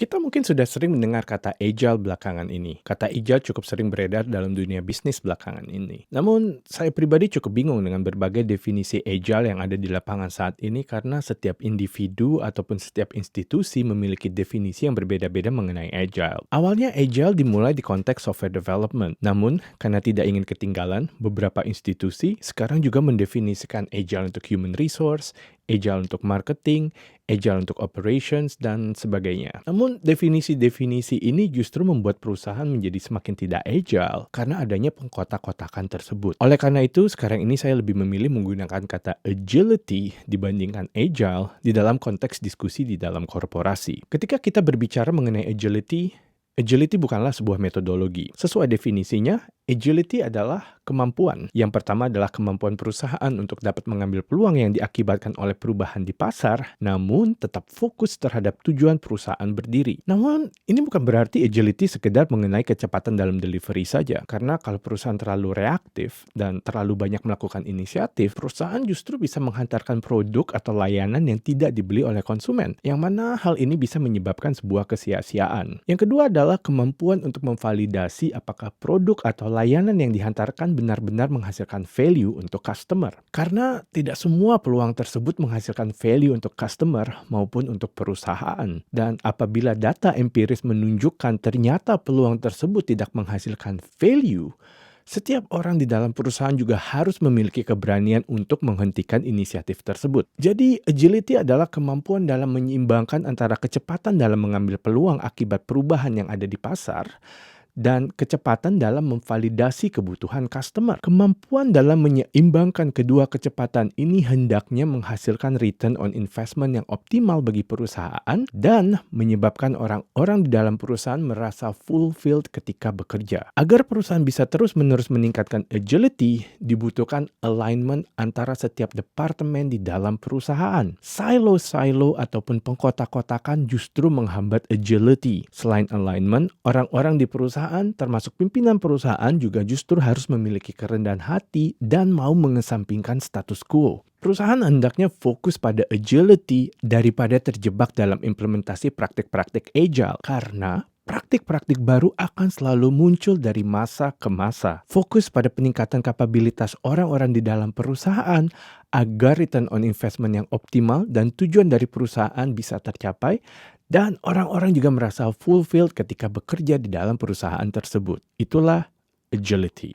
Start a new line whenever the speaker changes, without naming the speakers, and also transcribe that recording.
Kita mungkin sudah sering mendengar kata agile belakangan ini. Kata agile cukup sering beredar dalam dunia bisnis belakangan ini. Namun, saya pribadi cukup bingung dengan berbagai definisi agile yang ada di lapangan saat ini karena setiap individu ataupun setiap institusi memiliki definisi yang berbeda-beda mengenai agile. Awalnya agile dimulai di konteks software development. Namun, karena tidak ingin ketinggalan, beberapa institusi sekarang juga mendefinisikan agile untuk human resource, agile untuk marketing, agile untuk operations, dan sebagainya. Namun, definisi-definisi ini justru membuat perusahaan menjadi semakin tidak agile karena adanya pengkotak-kotakan tersebut. Oleh karena itu, sekarang ini saya lebih memilih menggunakan kata agility dibandingkan agile di dalam konteks diskusi di dalam korporasi. Ketika kita berbicara mengenai agility, agility bukanlah sebuah metodologi. Sesuai definisinya, agility adalah kemampuan. Yang pertama adalah kemampuan perusahaan untuk dapat mengambil peluang yang diakibatkan oleh perubahan di pasar, namun tetap fokus terhadap tujuan perusahaan berdiri. Namun, ini bukan berarti agility sekedar mengenai kecepatan dalam delivery saja, karena kalau perusahaan terlalu reaktif dan terlalu banyak melakukan inisiatif, perusahaan justru bisa menghantarkan produk atau layanan yang tidak dibeli oleh konsumen, yang mana hal ini bisa menyebabkan sebuah kesia-siaan. Yang kedua adalah kemampuan untuk memvalidasi apakah produk atau layanan yang dihantarkan benar-benar menghasilkan value untuk customer. Karena tidak semua peluang tersebut menghasilkan value untuk customer maupun untuk perusahaan. Dan apabila data empiris menunjukkan ternyata peluang tersebut tidak menghasilkan value, setiap orang di dalam perusahaan juga harus memiliki keberanian untuk menghentikan inisiatif tersebut. Jadi, agility adalah kemampuan dalam menyeimbangkan antara kecepatan dalam mengambil peluang akibat perubahan yang ada di pasar dan kecepatan dalam memvalidasi kebutuhan customer. Kemampuan dalam menyeimbangkan kedua kecepatan ini hendaknya menghasilkan return on investment yang optimal bagi perusahaan dan menyebabkan orang-orang di dalam perusahaan merasa fulfilled ketika bekerja. Agar perusahaan bisa terus-menerus meningkatkan agility, dibutuhkan alignment antara setiap departemen di dalam perusahaan. Silo-silo ataupun pengkotak-kotakan justru menghambat agility. Selain alignment, orang-orang di perusahaan termasuk pimpinan perusahaan juga justru harus memiliki kerendahan hati dan mau mengesampingkan status quo. Perusahaan hendaknya fokus pada agility daripada terjebak dalam implementasi praktik-praktik agile karena praktik-praktik baru akan selalu muncul dari masa ke masa. Fokus pada peningkatan kapabilitas orang-orang di dalam perusahaan agar return on investment yang optimal dan tujuan dari perusahaan bisa tercapai dan orang-orang juga merasa fulfilled ketika bekerja di dalam perusahaan tersebut. Itulah agility.